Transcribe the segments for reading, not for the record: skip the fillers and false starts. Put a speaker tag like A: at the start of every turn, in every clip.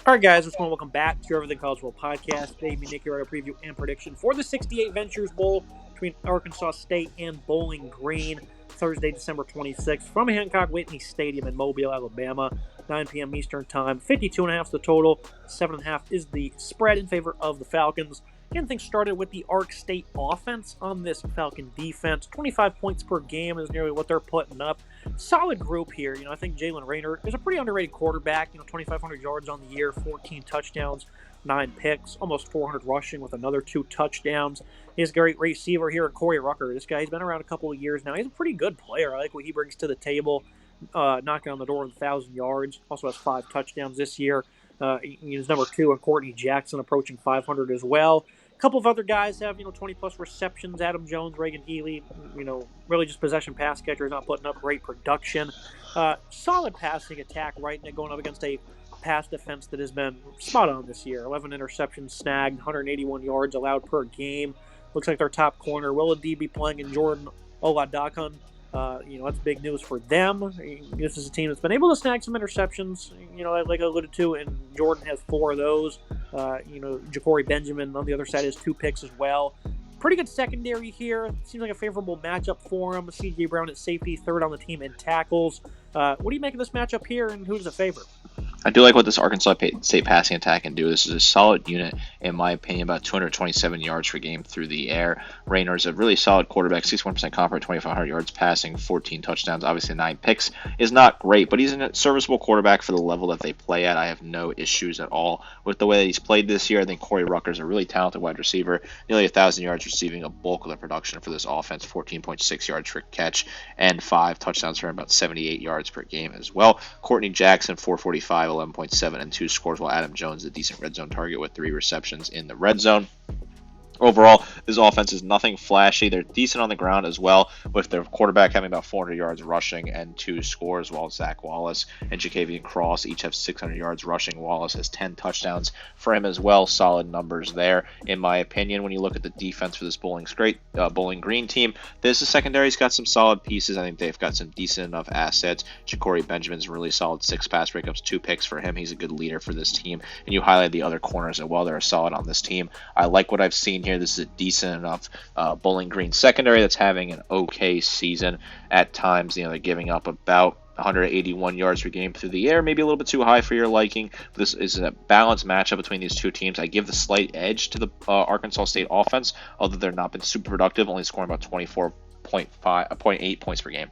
A: All right, guys, just want to welcome back to Everything College Bowl podcast. Today, me, Nick, here, a preview and prediction for the 68 Ventures Bowl between Arkansas State and Bowling Green, Thursday, December 26th, from Hancock Whitney Stadium in Mobile, Alabama, 9 p.m. Eastern Time. 52.5 is the total, 7.5 is the spread in favor of the Falcons. Getting things started with the Ark State offense on this Falcon defense. 25 points per game is nearly what they're putting up. Solid group here. I think Jalen Raynor is a pretty underrated quarterback. 2,500 yards on the year, 14 touchdowns, 9 picks, almost 400 rushing with another 2 touchdowns. He's a great receiver here, Corey Rucker. This guy, he's been around a couple of years now. He's a pretty good player. I like what he brings to the table, knocking on the door with 1,000 yards. Also has 5 touchdowns this year. He's number 2, and Courtney Jackson approaching 500 as well. A couple of other guys have, 20-plus receptions. Adam Jones, Reagan Healy, really just possession pass catchers, not putting up great production. Solid passing attack, right, and going up against a pass defense that has been spot on this year. 11 interceptions snagged, 181 yards allowed per game. Looks like their top corner, Will Adibi, playing in Jordan Oladokun. That's big news for them. This is a team that's been able to snag some interceptions, like I alluded to, and Jordan has 4 of those. Ja'Cory Benjamin on the other side has 2 picks as well. Pretty good secondary here. Seems like a favorable matchup for him. C.J. Brown at safety, 3rd on the team in tackles. What do you make of this matchup here, and who's a favorite?
B: I do like what this Arkansas State passing attack can do. This is a solid unit, in my opinion, about 227 yards per game through the air. Raynor's a really solid quarterback, 61% comfort, 2,500 yards passing, 14 touchdowns, obviously 9 picks. Is not great, but he's a serviceable quarterback for the level that they play at. I have no issues at all with the way that he's played this year. I think Corey Rucker's a really talented wide receiver, nearly 1,000 yards receiving, a bulk of the production for this offense, 14.6 yards per catch, and 5 touchdowns for him, about 78 yards per game as well. Courtney Jackson, 445, 11.7 and 2 scores, while Adam Jones, a decent red zone target with 3 receptions in the red zone. Overall, this offense is nothing flashy. They're decent on the ground as well, with their quarterback having about 400 yards rushing and 2 scores, while Zach Wallace and Ja'Cavion Cross each have 600 yards rushing. Wallace has 10 touchdowns for him as well. Solid numbers there, in my opinion. When you look at the defense for this Bowling Green team, this secondary's got some solid pieces. I think they've got some decent enough assets. Ja'Cory Benjamin's really solid, 6 pass breakups, 2 picks for him. He's a good leader for this team. And you highlight the other corners as well. They're solid on this team. I like what I've seen here. This is a decent enough Bowling Green secondary that's having an okay season at times. They're giving up about 181 yards per game through the air, maybe a little bit too high for your liking. This is a balanced matchup between these two teams. I give the slight edge to the Arkansas State offense, although they're not been super productive, only scoring about 24.8 points per game.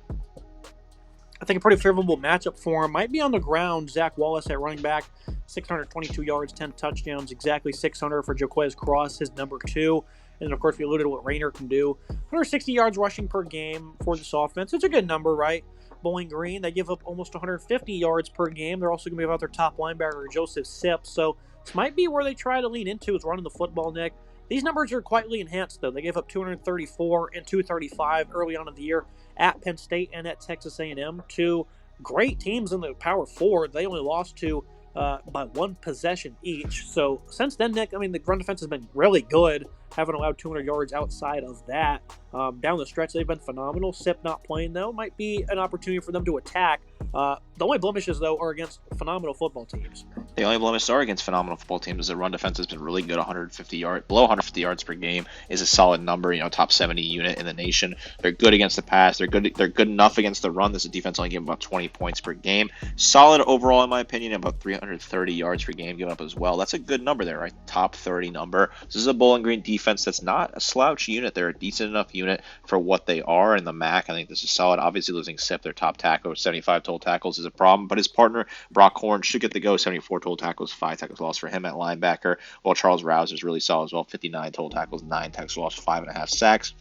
A: I think a pretty favorable matchup for him. Might be on the ground. Zach Wallace at running back, 622 yards, 10 touchdowns, exactly 600 for Jaquez Cross, his number 2. And, of course, we alluded to what Raynor can do. 160 yards rushing per game for this offense. It's a good number, right? Bowling Green, they give up almost 150 yards per game. They're also going to give out their top linebacker, Joseph Sipp. So this might be where they try to lean into is running the football, Nick. These numbers are quietly enhanced, though. They gave up 234 and 235 early on in the year at Penn State and at Texas A&M, 2 great teams in the Power 4. They only lost to by 1 possession each. So since then, Nick, the run defense has been really good. Haven't allowed 200 yards outside of that. Down the stretch, they've been phenomenal. Sipp not playing, though, might be an opportunity for them to attack. The only blemishes, though, are against phenomenal football teams.
B: The only blemishes are against phenomenal football teams. Is the run defense has been really good. Below 150 yards per game is a solid number. Top 70 unit in the nation. They're good against the pass. They're good enough against the run. This defense only gave about 20 points per game. Solid overall, in my opinion. About 330 yards per game given up as well. That's a good number there, right? Top 30 number. This is a Bowling Green defense that's not a slouch unit. They're a decent enough unit for what they are in the MAC. I think this is solid. Obviously, losing Sipp, their top tackle, with 75 total tackles, is a problem. But his partner, Brock Horn, should get the go. 74 total tackles, 5 tackles lost for him at linebacker. While Charles Rouse is really solid as well. 59 total tackles, 9 tackles lost, 5.5 sacks.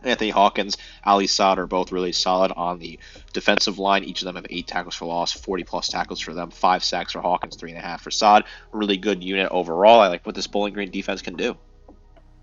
B: Anthony Hawkins, Ali Saad are both really solid on the defensive line. Each of them have 8 tackles for loss, 40-plus tackles for them, 5 sacks for Hawkins, 3.5 for Saad. Really good unit overall. I like what this Bowling Green defense can do.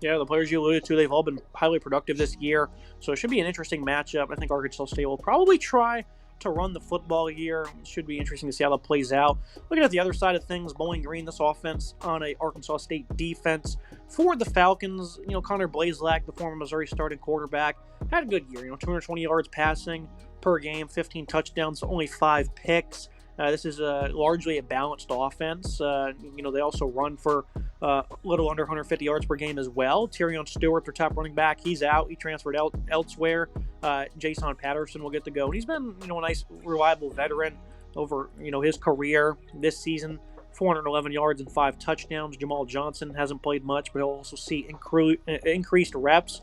A: Yeah, the players you alluded to, they've all been highly productive this year, so it should be an interesting matchup. I think Arkansas State will probably try to run the football here. It should be interesting to see how that plays out. Looking at the other side of things, Bowling Green, this offense on a Arkansas State defense. For the Falcons, Connor Blazelack, the former Missouri starting quarterback, had a good year. 220 yards passing per game, 15 touchdowns, only 5 picks. This is largely a balanced offense. They also run for a little under 150 yards per game as well. Tyrion Stewart, their top running back, he's out. He transferred elsewhere. Jason Patterson will get to go. And he's been, a nice, reliable veteran over, his career this season. 411 yards and 5 touchdowns. Jamal Johnson hasn't played much, but he'll also see increased reps.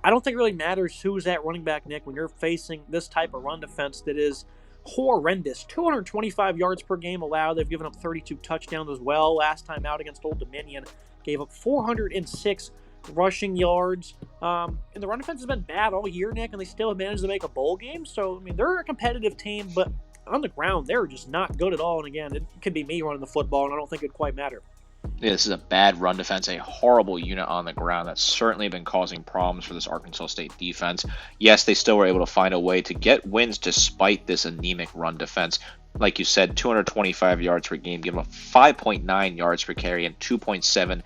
A: I don't think it really matters who's at running back, Nick, when you're facing this type of run defense that is horrendous. 225 yards per game allowed. They've given up 32 touchdowns as well. Last time out against Old Dominion, gave up 406 rushing yards. And the run defense has been bad all year, Nick, and they still have managed to make a bowl game. So, they're a competitive team, but on the ground, they're just not good at all. And again, it could be me running the football, and I don't think it'd quite matter.
B: Yeah, this is a bad run defense, a horrible unit on the ground that's certainly been causing problems for this Arkansas State defense. Yes, they still were able to find a way to get wins despite this anemic run defense. Like you said, 225 yards per game, giving up 5.9 yards per carry and 2.7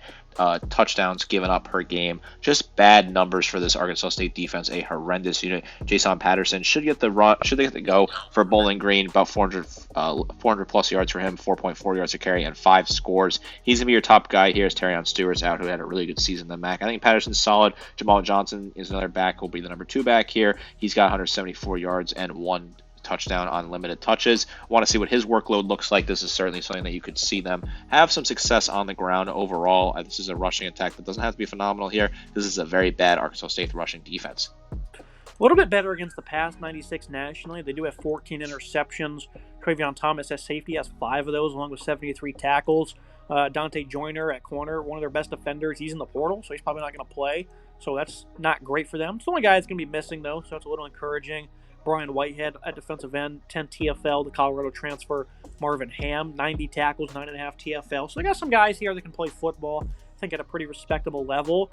B: touchdowns given up per game. Just bad numbers for this Arkansas State defense. A horrendous unit. Jason Patterson should get the go for Bowling Green. About 400 plus yards for him, 4.4 yards a carry, and 5 scores. He's gonna be your top guy here. As Tyrion Stewart's out, who had a really good season in the MAC. I think Patterson's solid. Jamal Johnson is another back. Will be the number 2 back here. He's got 174 yards and 1 touchdown on limited touches. Want to see what his workload looks like. This is certainly something that you could see them have some success on the ground overall. This is a rushing attack that doesn't have to be phenomenal here. This is a very bad Arkansas State rushing defense.
A: A little bit better against the pass, 96 nationally. They do have 14 interceptions. Travion Thomas at safety has 5 of those, along with 73 tackles. Dante Joyner at corner, one of their best defenders. He's in the portal, so he's probably not going to play. So that's not great for them. It's the only guy that's going to be missing, though, so that's a little encouraging. Brian Whitehead at defensive end, 10 TFL. The Colorado transfer, Marvin Ham, 90 tackles, 9.5 TFL. So they got some guys here that can play football, I think, at a pretty respectable level.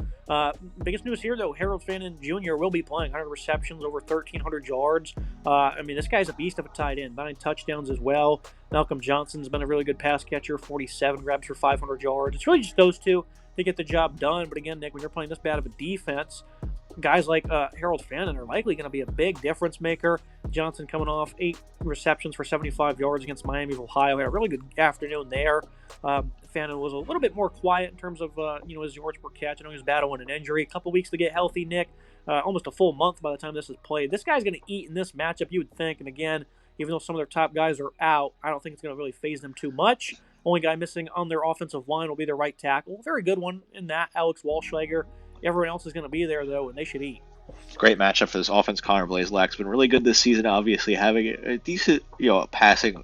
A: Biggest news here, though, Harold Fannin Jr. will be playing. 100 receptions, over 1,300 yards. This guy's a beast of a tight end. 9 touchdowns as well. Malcolm Johnson's been a really good pass catcher, 47 reps for 500 yards. It's really just those two to get the job done. But again, Nick, when you're playing this bad of a defense, guys like Harold Fannin are likely going to be a big difference maker. Johnson coming off 8 receptions for 75 yards against Miami of Ohio. Had a really good afternoon there. Fannin was a little bit more quiet in terms of his yards per catch. I know he was battling an injury. A couple weeks to get healthy, Nick. Almost a full month by the time this is played. This guy's going to eat in this matchup, you would think. And again, even though some of their top guys are out, I don't think it's going to really phase them too much. Only guy missing on their offensive line will be their right tackle. Very good one in that, Alex Walschlager. Everyone else is going to be there, though, and they should eat.
B: Great matchup for this offense. Connor Blazelak's been really good this season, obviously having a decent, passing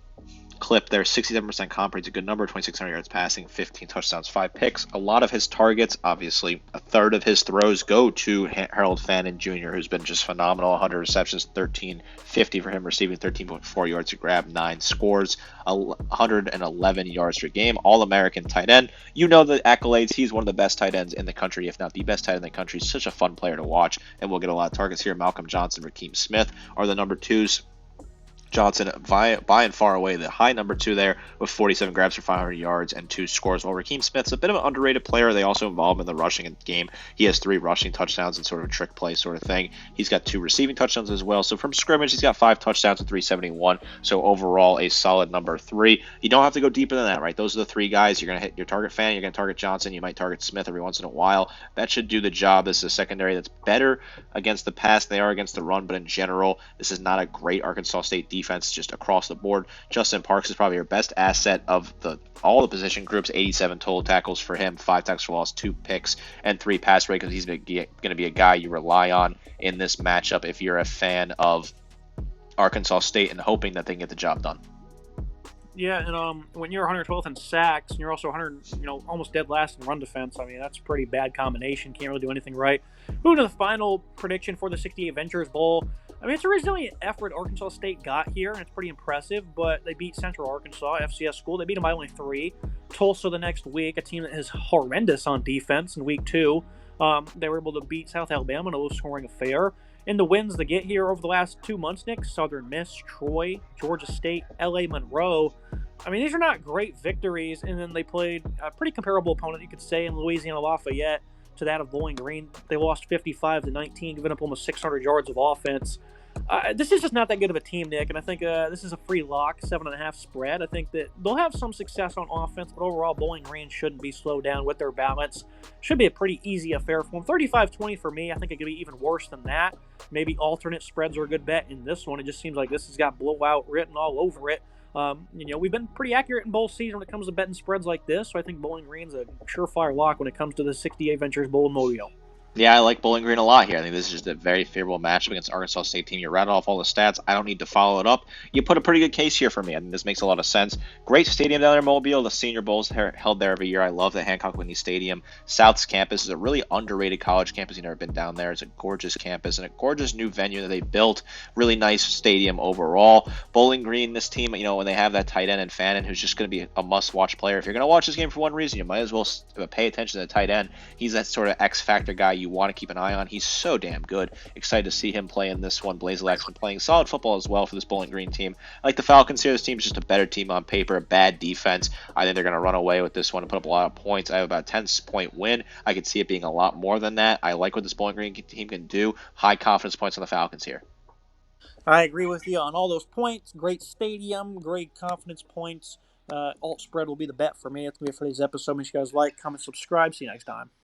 B: clip there. 67% comp rate's a good number. 2,600 yards passing, 15 touchdowns, 5 picks. A lot of his targets, obviously, a third of his throws go to Harold Fannin Jr., who's been just phenomenal. 100 receptions, 1350 for him, receiving 13.4 yards to grab, 9 scores, 111 yards per game. All-American tight end. You know the accolades. He's one of the best tight ends in the country, if not the best tight end in the country. Such a fun player to watch, and we'll get a lot of targets here. Malcolm Johnson, Rakeem Smith are the number 2s. Johnson by and far away the high number 2 there with 47 grabs for 500 yards and 2 scores. While Rakeem Smith's a bit of an underrated player, they also involve him in the rushing game. He has 3 rushing touchdowns and sort of a trick play sort of thing. He's got 2 receiving touchdowns as well. So from scrimmage, he's got 5 touchdowns and 371. So overall, a solid number 3. You don't have to go deeper than that, right? Those are the 3 guys. You're going to hit your target Fannin. You're going to target Johnson. You might target Smith every once in a while. That should do the job. This is a secondary that's better against the pass than they are against the run, but in general, this is not a great Arkansas State defense just across the board. Justin Parks is probably your best asset of all the position groups. 87 total tackles for him, 5 tackles for loss, 2 picks, and 3 pass breakups. He's going to be a guy you rely on in this matchup if you're a fan of Arkansas State and hoping that they can get the job done.
A: Yeah, and when you're 112th in sacks and you're also 100, almost dead last in run defense, that's a pretty bad combination. Can't really do anything right. Moving to the final prediction for the 68 Ventures Bowl. It's a resilient effort Arkansas State got here, and it's pretty impressive, but they beat Central Arkansas, FCS school. They beat them by only 3. Tulsa the next week, a team that is horrendous on defense in week 2. They were able to beat South Alabama in a low-scoring affair. In the wins they get here over the last 2 months, Nick, Southern Miss, Troy, Georgia State, L.A. Monroe. These are not great victories, and then they played a pretty comparable opponent, you could say, in Louisiana Lafayette to that of Bowling Green. They lost 55-19, giving up almost 600 yards of offense. This is just not that good of a team, Nick, and I think this is a free lock, 7.5 spread. I think that they'll have some success on offense, but overall, Bowling Green shouldn't be slowed down with their balance. Should be a pretty easy affair for them. 35-20 for me. I think it could be even worse than that. Maybe alternate spreads are a good bet in this one. It just seems like this has got blowout written all over it. We've been pretty accurate in bowl season when it comes to betting spreads like this, so I think Bowling Green's a surefire lock when it comes to the 68 Ventures Bowl in Mobile.
B: Yeah, I like Bowling Green a lot here. I think this is just a very favorable matchup against Arkansas State team. You rattle off all the stats. I don't need to follow it up. You put a pretty good case here for me. I think this makes a lot of sense. Great stadium down there in Mobile. The Senior Bowl's held there every year. I love the Hancock Whitney Stadium. South's campus is a really underrated college campus. You've never been down there. It's a gorgeous campus and a gorgeous new venue that they built. Really nice stadium overall. Bowling Green, this team, when they have that tight end and Fannin, who's just going to be a must-watch player. If you're going to watch this game for one reason, you might as well pay attention to the tight end. He's that sort of X-factor guy you want to keep an eye on. He's so damn good. Excited to see him play in this one. Blaze Lack's been playing solid football as well for this Bowling Green team. I like the Falcons here. This team's just a better team on paper, a bad defense. I think they're going to run away with this one and put up a lot of points. I have about a 10-point win. I could see it being a lot more than that. I like what this Bowling Green team can do. High confidence points on the Falcons here.
A: I agree with you on all those points. Great stadium, great confidence points. Alt spread will be the bet for me. That's going to be it for today's episode. Make sure you guys like, comment, subscribe. See you next time.